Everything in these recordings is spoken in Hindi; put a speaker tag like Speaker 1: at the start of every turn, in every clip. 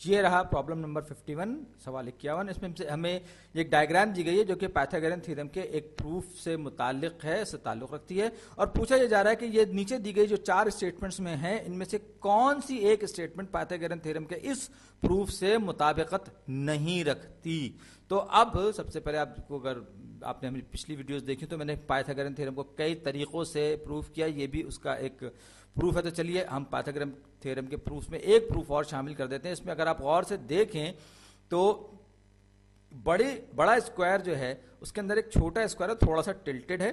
Speaker 1: ये रहा प्रॉब्लम नंबर 51, सवाल 51। इसमें हमें एक डायग्राम दी गई है जो कि पाइथागोरन थ्योरम के एक प्रूफ से मुताल्लिक है, इससे ताल्लुक रखती है। और पूछा यह जा रहा है कि ये नीचे दी गई जो 4 स्टेटमेंट्स में है, इनमें से कौन सी एक स्टेटमेंट पाइथागोरन थ्योरम के इस प्रूफ से मुताबिकत नहीं रखती। तो अब सबसे पहले आपको, अगर आपने हमारी पिछली वीडियोस देखी तो मैंने पाइथागोरन थ्योरम को कई तरीकों से प्रूफ किया, ये भी उसका एक प्रूफ है। तो चलिए हम पाइथागोरन थ्योरम के प्रूफ में एक प्रूफ और शामिल कर देते हैं। इसमें अगर आप गौर से देखें तो बड़ा स्क्वायर जो है उसके अंदर एक छोटा स्क्वायर है, थोड़ा सा टिल्टेड है,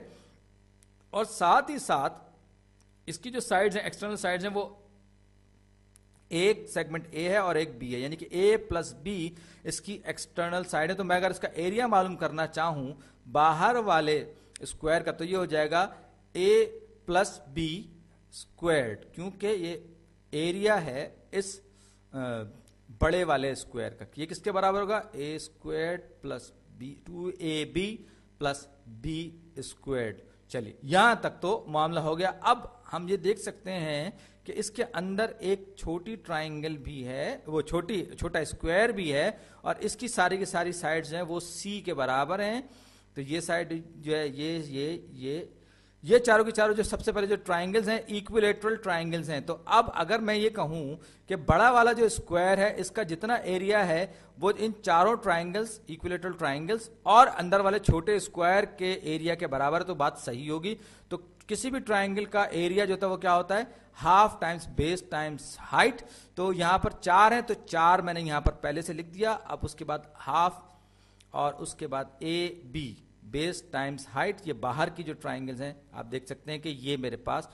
Speaker 1: और साथ ही साथ इसकी जो साइड्स हैं, एक्सटर्नल साइड्स हैं, वो एक सेगमेंट ए है और एक बी है, यानी कि ए प्लस बी इसकी एक्सटर्नल साइड है। तो मैं अगर इसका एरिया मालूम करना चाहूं बाहर वाले स्क्वायर का, तो ये हो जाएगा ए प्लस बी स्क्वायर्ड, क्योंकि ये एरिया है इस बड़े वाले स्क्वायर का। ये किसके बराबर होगा? A squared plus b, 2ab plus b squared. चलिए यहां तक तो मामला हो गया। अब हम ये देख सकते हैं कि इसके अंदर एक छोटी ट्राइंगल भी है, वो छोटा स्क्वायर भी है, और इसकी सारी की सारी साइड्स हैं वो सी के बराबर हैं। तो ये साइड जो है ये चारों की चारों जो सबसे पहले जो ट्राइंगल्स हैं इक्विलेटरल ट्राइंगल्स हैं। तो अब अगर मैं ये कहूं कि बड़ा वाला जो स्क्वायर है इसका जितना एरिया है वो इन चारों ट्राइंगल्स, इक्विलेटरल ट्राइंगल्स और अंदर वाले छोटे स्क्वायर के एरिया के बराबर है, तो बात सही होगी। तो किसी भी ट्राइंगल का एरिया जो होता है वो क्या होता है? Half times base times height. तो यहां पर 4 है, तो 4 मैंने यहां पर पहले से लिख दिया। अब उसके बाद हाफ और उसके बाद A B, base times height. ये बाहर की जो ट्राइंगल्स हैं आप देख सकते हैं कि ये मेरे पास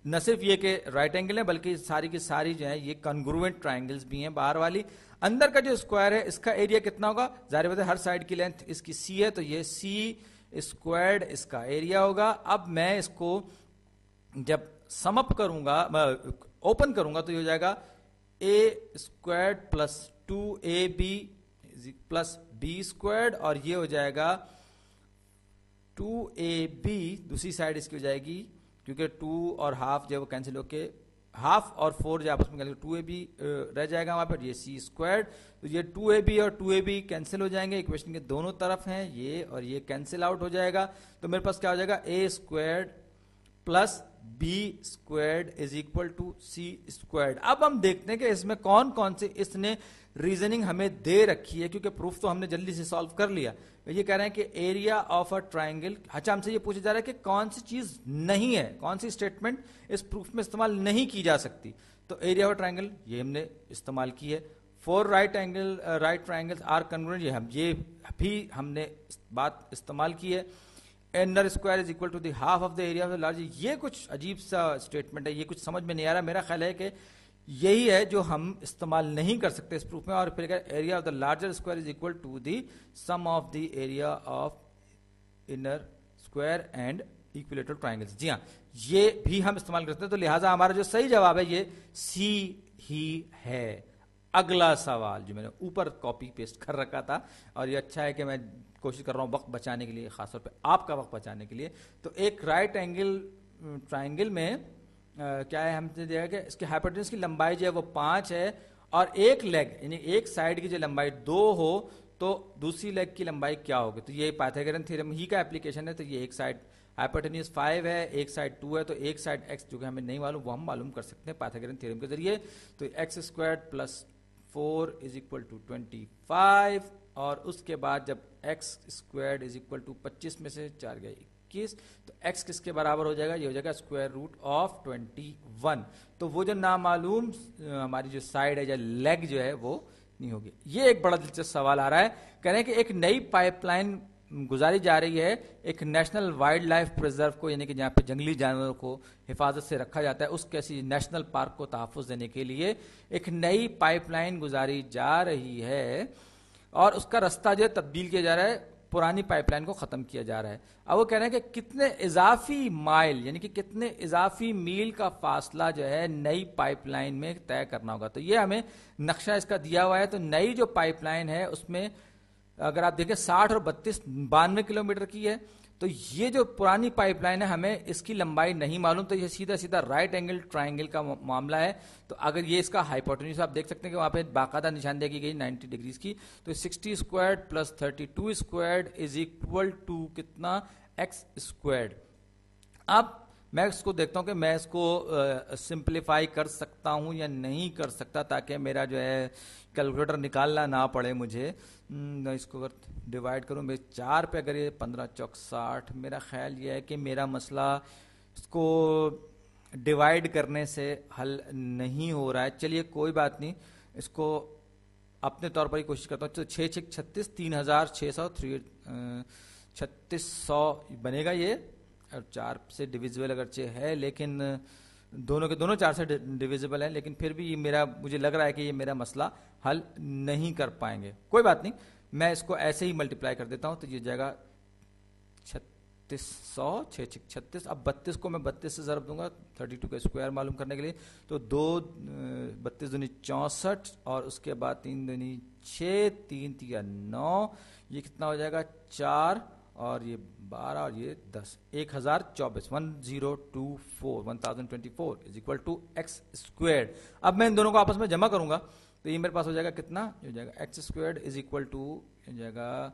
Speaker 1: न सिर्फ ये के राइट एंगल है, बल्कि सारी की सारी जो है ये कॉन्ग्रुएंट ट्राइंगल्स भी हैं बाहर वाली। अंदर का जो स्क्वायर है इसका एरिया कितना होगा? जाहिर बात है हर साइड की लेंथ इसकी सी है, तो ये सी स्क्वायर्ड इसका एरिया होगा। अब मैं इसको जब समअप करूंगा, ओपन करूंगा, तो ये हो जाएगा a squared plus 2ab plus b squared, और ये हो जाएगा 2ab, दूसरी साइड इसकी हो जाएगी क्योंकि 2 और हाफ जो है वो कैंसिल होके हाफ और 4 जो आपस में कैंसिल, 2ab रह जाएगा वहां पर, ये सी स्क्वायर्ड। तो ये 2ab और 2ab कैंसिल हो जाएंगे, इक्वेशन के दोनों तरफ हैं ये, और ये कैंसिल आउट हो जाएगा। तो मेरे पास क्या हो जाएगा? A squared plus b squared is equal to c squared. अब हम देखते हैं कि इसमें कौन कौन से इसने रीजनिंग हमें दे रखी है, क्योंकि प्रूफ तो हमने जल्दी से सॉल्व कर लिया। ये कह रहे हैं कि एरिया ऑफ अ ट्राइंगल, अच्छा हमसे ये पूछा जा रहा है कि कौन सी चीज नहीं है, कौन सी स्टेटमेंट इस प्रूफ में इस्तेमाल नहीं की जा सकती। तो एरिया ऑफ ट्राइंगल ये हमने इस्तेमाल की है। 4 राइट ट्राइंगल्स आर कॉन्ग्रुएंट, ये भी हमने बात इस्तेमाल की है। Inner square is equal to the half of the area of the large, ये कुछ अजीब सा स्टेटमेंट है, ये कुछ समझ में नहीं आ रहा। मेरा ख्याल है कि यही है जो हम इस्तेमाल नहीं कर सकते इस प्रूफ में। और फिर area of the larger square is equal to the sum of the area of inner square and equilateral triangles. जी हाँ, ये भी हम इस्तेमाल करते हैं। तो लिहाजा हमारा जो सही जवाब है ये सी ही है। अगला सवाल जो मैंने ऊपर कॉपी पेस्ट कर रखा था, और ये अच्छा है कि मैं कोशिश कर रहा हूं वक्त बचाने के लिए, खासतौर पे आपका वक्त बचाने के लिए। तो एक राइट एंगल ट्राइंगल में क्या है, हमने देखा कि इसके हाइपोटेन्यूज की लंबाई जो है वो 5 है, और एक लेग यानी एक साइड की जो लंबाई 2 हो तो दूसरी लेग की लंबाई क्या होगी? तो ये पाइथागोरन थ्योरम ही का एप्लीकेशन है। तो ये एक साइड हाइपोटेन्यूज 5 है, एक साइड 2 है, तो एक साइड x जो कि हमें नहीं मालूम वो हम मालूम कर सकते हैं पाइथागोरन थ्योरम के जरिए। तो x squared plus 4 is equal to 25, और उसके बाद जब x squared is equal to 25 में से 4 गए 21, तो x किसके बराबर हो जाएगा? ये हो जाएगा स्क्वायर रूट ऑफ 21। तो वो जो नामालूम हमारी जो साइड है या लेग जो है वो नहीं होगी। ये एक बड़ा दिलचस्प सवाल आ रहा है, कह रहे हैं कि एक नई पाइपलाइन गुजारी जा रही है एक नेशनल वाइल्ड लाइफ प्रिजर्व को, यानी कि जहां पे जंगली जानवरों को हिफाजत से रखा जाता है, उस कैसी नेशनल पार्क को तहफ़्फ़ुज़ देने के लिए एक नई पाइपलाइन गुजारी जा रही है, और उसका रास्ता जो है तब्दील किया जा रहा है, पुरानी पाइपलाइन को खत्म किया जा रहा है। अब वो कह रहे हैं कि कितने इजाफी माइल यानी कि कितने इजाफी मील का फासला जो है नई पाइपलाइन में तय करना होगा। तो ये हमें नक्शा इसका दिया हुआ है। तो नई जो पाइपलाइन है उसमें अगर आप देखें 60 और 32 92 किलोमीटर की है, तो ये जो पुरानी पाइपलाइन है हमें इसकी लंबाई नहीं मालूम, तो ये सीधा सीधा राइट एंगल ट्राइंगल का मामला है। तो अगर ये इसका हाइपोटेन्यूज आप देख सकते हैं कि वहां पे बाकायदा निशान देखी गई 90 डिग्रीज की, तो 60 squared plus 32 squared is equal to कितना, एक्स स्क्वायर्ड। अब मैं इसको देखता हूं कि मैं इसको सिंप्लीफाई कर सकता हूं या नहीं कर सकता, ताकि मेरा जो है कैलकुलेटर निकालना ना पड़े मुझे। इसको अगर डिवाइड करूं मैं 4 पे, अगर ये 15 चौक 60, मेरा ख्याल ये है कि मेरा मसला इसको डिवाइड करने से हल नहीं हो रहा है। चलिए कोई बात नहीं, इसको अपने तौर पर ही कोशिश करता हूँ। तो 6 6 36 3600 3600 बनेगा ये, और 4 से डिविजिबल अगरचे है, लेकिन दोनों के दोनों 4 से डिविजिबल है, लेकिन फिर भी ये मेरा, मुझे लग रहा है कि ये मेरा मसला हल नहीं कर पाएंगे। कोई बात नहीं, मैं इसको ऐसे ही मल्टीप्लाई कर देता हूं, तो ये जाएगा 3600 6 6 36। अब 32 को मैं 32 से ज़रब दूंगा 32 का स्क्वायर मालूम करने के लिए, तो 2 32 दूनी 64, और उसके बाद 3 दूनी 6 3 3 9, ये कितना हो जाएगा 4 और ये 12 और ये 10, 1024 1024 is equal to x squared. अब मैं इन दोनों को आपस में जमा करूंगा, तो ये मेरे पास हो जाएगा कितना, ये हो जाएगा x squared is equal to, हो जाएगा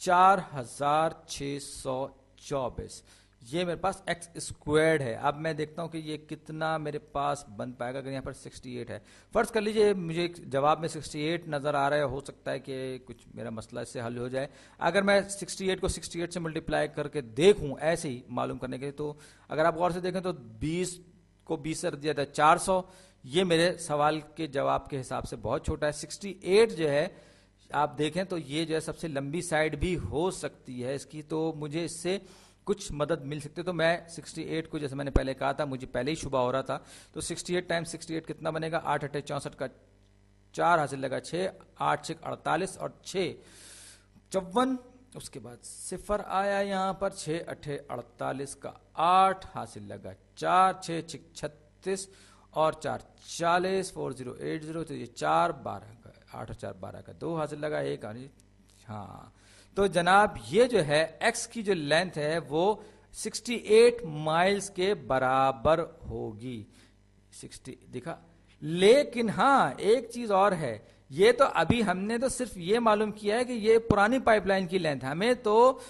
Speaker 1: 4624, ये मेरे पास एक्स स्क्वायर्ड है। अब मैं देखता हूं कि ये कितना मेरे पास बन पाएगा। अगर यहाँ पर 68 है, फर्ज कर लीजिए मुझे जवाब में 68 नजर आ रहा है, हो सकता है कि कुछ मेरा मसला इससे हल हो जाए। अगर मैं 68 को 68 से मल्टीप्लाई करके देखूं ऐसे ही मालूम करने के लिए, तो अगर आप गौर से देखें तो 20 को 20 से दिया था 400, ये मेरे सवाल के जवाब के हिसाब से बहुत छोटा है। 68 जो है आप देखें तो ये जो है सबसे लंबी साइड भी हो सकती है इसकी, तो मुझे इससे कुछ मदद मिल सकती है। तो मैं 68 को, जैसे मैंने पहले कहा था, मुझे पहले ही शुबा हो रहा था, तो 68 टाइम्स 68 कितना बनेगा, 8 8 64 का 4 हासिल लगा 6, 8 6 48 और 6 54, उसके बाद सिफर आया यहाँ पर, 6 8 48 का 8 हासिल लगा 4, 6 6 36 और 4 40 4080, तो ये 4 12 का 8 और 4 12 का 2 हासिल लगा 1। हाँ, तो जनाब ये जो है x की जो लेंथ है वो 68 माइल्स के बराबर होगी, 60 दिखा। लेकिन हाँ एक चीज और है, ये तो अभी हमने तो सिर्फ ये मालूम किया है कि ये पुरानी पाइपलाइन की लेंथ, हमें तो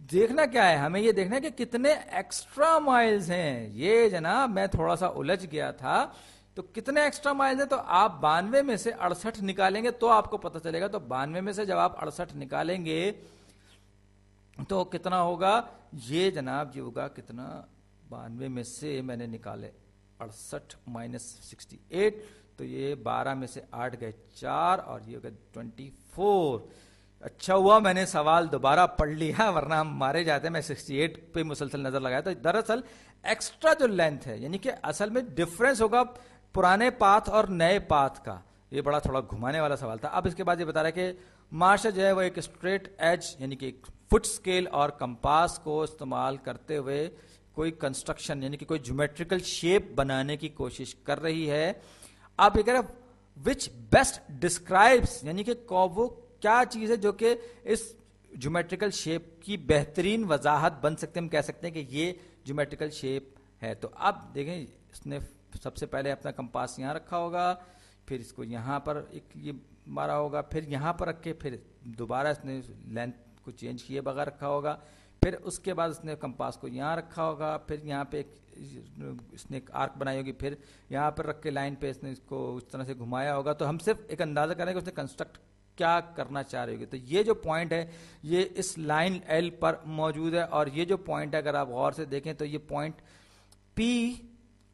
Speaker 1: देखना क्या है, हमें ये देखना है कि कितने एक्स्ट्रा माइल्स हैं। ये जनाब मैं थोड़ा सा उलझ गया था, तो कितने एक्स्ट्रा माइल्स हैं, तो आप 92 में से 68 निकालेंगे तो आपको पता चलेगा। तो 92 में से जब आप 68 निकालेंगे तो कितना होगा, ये जनाब ये होगा कितना, 92 में से मैंने निकाले 68 माइनस 68, तो ये 12 में से 8 गए 4 और ये हो गया 24। अच्छा हुआ मैंने सवाल दोबारा पढ़ लिया, वरना हम मारे जाते। मैं 68 पे मुसलसल नजर लगाया, तो दरअसल एक्स्ट्रा जो लेंथ है, यानी कि असल में डिफरेंस होगा पुराने पाथ और नए पाथ का। ये बड़ा थोड़ा घुमाने वाला सवाल था। अब इसके बाद ये बता रहा है कि मार्शा जो है वो एक स्ट्रेट एज यानी कि फुट स्केल और कंपास को इस्तेमाल करते हुए कोई कंस्ट्रक्शन यानी कि कोई ज्योमेट्रिकल शेप बनाने की कोशिश कर रही है। आप ये कह रहे विच बेस्ट डिस्क्राइब्स, यानी कि वो क्या चीज है जो कि इस ज्योमेट्रिकल शेप की बेहतरीन वजाहत बन सकते हैं। हम कह सकते हैं कि ये ज्योमेट्रिकल शेप है। तो अब देखें, इसने सबसे पहले अपना कंपास यहाँ रखा होगा, फिर इसको यहाँ पर एक ये मारा होगा, फिर यहाँ पर रख के फिर दोबारा इसने लेंथ को चेंज किए बगैर रखा होगा, फिर उसके बाद इसने कंपास को यहाँ रखा होगा, फिर यहाँ पे इसने एक आर्क बनाई होगी, फिर यहाँ पर रख के लाइन पे इसने इसको उस तरह से घुमाया होगा। तो हम सिर्फ एक अंदाजा करें कि उसने कंस्ट्रक्ट क्या करना चाह रही होगी। तो ये जो पॉइंट है ये इस लाइन एल पर मौजूद है, और ये जो पॉइंट है अगर आप गौर से देखें तो ये पॉइंट पी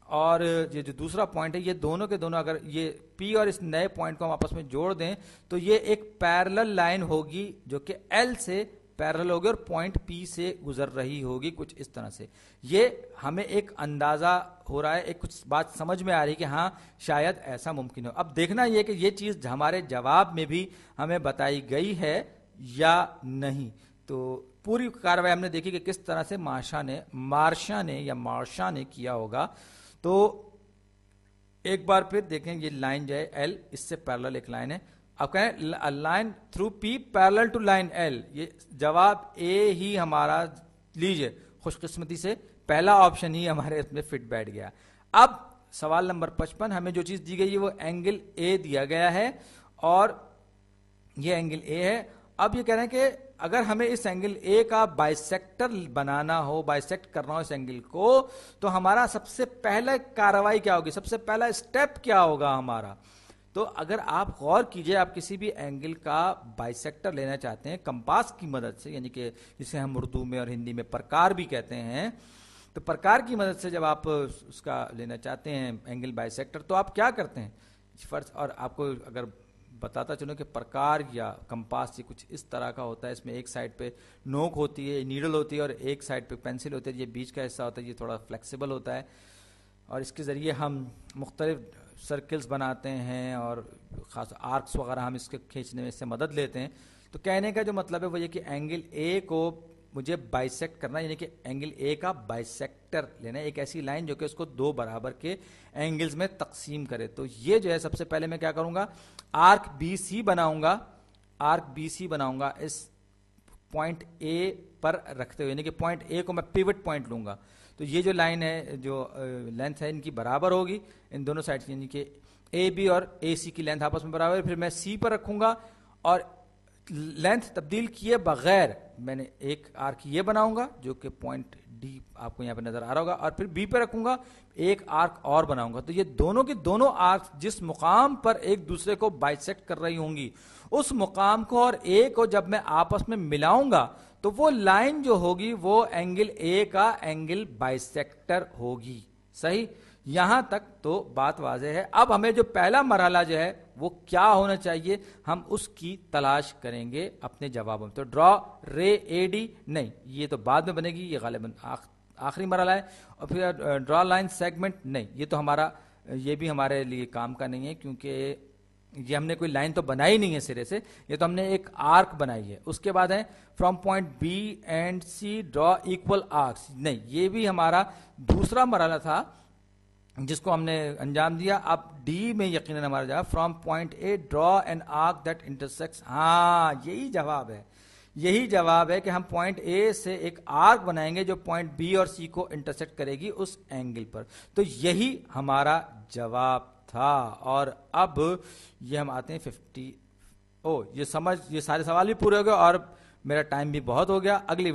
Speaker 1: और ये जो दूसरा पॉइंट है, ये दोनों के दोनों अगर ये P और इस नए पॉइंट को हम आपस में जोड़ दें तो ये एक पैरेलल लाइन होगी जो कि L से पैरेलल होगी और पॉइंट P से गुजर रही होगी कुछ इस तरह से। ये हमें एक अंदाजा हो रहा है, एक कुछ बात समझ में आ रही है कि हाँ शायद ऐसा मुमकिन हो। अब देखना यह कि ये चीज हमारे जवाब में भी हमें बताई गई है या नहीं। तो पूरी कार्रवाई हमने देखी कि किस तरह से मार्शा ने किया होगा। तो एक बार फिर देखें, ये लाइन जो है एल, इससे पैरेलल एक लाइन है। अब कहें line through P parallel to line L, ये जवाब ए ही हमारा लीजिए, खुशकिस्मती से पहला ऑप्शन ही हमारे इसमें फिट बैठ गया। अब सवाल नंबर 55, हमें जो चीज दी गई है वो एंगल ए दिया गया है और ये एंगल ए है। अब ये कह रहे हैं कि अगर हमें इस एंगल ए का बाइसेक्टर बनाना हो, बाइसेक्ट करना हो इस एंगल को, तो हमारा सबसे पहला कार्रवाई क्या होगी, सबसे पहला स्टेप क्या होगा हमारा। तो अगर आप गौर कीजिए, आप किसी भी एंगल का बाइसेक्टर लेना चाहते हैं कंपास की मदद से, यानी कि जिसे हम उर्दू में और हिंदी में प्रकार भी कहते हैं, तो प्रकार की मदद से जब आप उसका लेना चाहते हैं एंगल बाइसेक्टर, तो आप क्या करते हैं फर्स्ट, और आपको अगर बताता चलो कि प्रकार या कंपास ये कुछ इस तरह का होता है, इसमें एक साइड पे नोक होती है, नीडल होती है, और एक साइड पे पेंसिल होती है, ये बीच का हिस्सा होता है, ये थोड़ा फ्लेक्सिबल होता है, और इसके ज़रिए हम मुख्तलिफ सर्कल्स बनाते हैं और ख़ास आर्क्स वगैरह हम इसके खींचने में इससे मदद लेते हैं। तो कहने का जो मतलब है वो ये कि एंगल ए को मुझे बाइसेक्ट करना, यानी कि एंगल ए का बाइसेक्टर लेना है, एक ऐसी लाइन जो कि उसको दो बराबर के एंगल्स में तकसीम करे। तो ये जो है सबसे पहले मैं क्या करूंगा, आर्क बी सी बनाऊंगा, आर्क बी सी बनाऊंगा इस पॉइंट ए पर रखते हुए, यानी कि पॉइंट ए को मैं पिवट पॉइंट लूंगा। तो ये जो लाइन है, जो लेंथ है, इनकी बराबर होगी इन दोनों साइड, यानी कि ए बी और ए सी की लेंथ आपस में बराबर है। फिर मैं सी पर रखूंगा और लेंथ तब्दील किए बगैर मैंने एक आर्क ये बनाऊंगा जो कि पॉइंट डी आपको यहां पे नजर आ रहा होगा, और फिर बी पे रखूंगा, एक आर्क और बनाऊंगा। तो ये दोनों की दोनों आर्क जिस मुकाम पर एक दूसरे को बाइसेक्ट कर रही होंगी, उस मुकाम को और ए को जब मैं आपस में मिलाऊंगा तो वो लाइन जो होगी वो एंगल ए का एंगल बाइसेक्टर होगी। सही, यहां तक तो बात वाज़ेह है। अब हमें जो पहला मरहला जो है वो क्या होना चाहिए, हम उसकी तलाश करेंगे अपने जवाबों में। तो ड्रॉ रे ए डी नहीं, ये तो बाद में बनेगी, ये गालिबन आखिरी मरहला है। और फिर ड्रॉ लाइन सेगमेंट नहीं, ये तो हमारा, ये भी हमारे लिए काम का नहीं है, क्योंकि ये हमने कोई लाइन तो बनाई नहीं है सिरे से, ये तो हमने एक आर्क बनाई है। उसके बाद है from point B and C draw equal arcs, नहीं, ये भी हमारा दूसरा मरहला था जिसको हमने अंजाम दिया। अब डी में यकीनन हमारा जवाब from point A draw an arc that intersects, हाँ यही जवाब है, यही जवाब है कि हम पॉइंट ए से एक आर्क बनाएंगे जो पॉइंट बी और सी को इंटरसेक्ट करेगी उस एंगल पर। तो यही हमारा जवाब था। और अब ये हम आते हैं 50, ये सारे सवाल भी पूरे हो गए और मेरा टाइम भी बहुत हो गया। अगली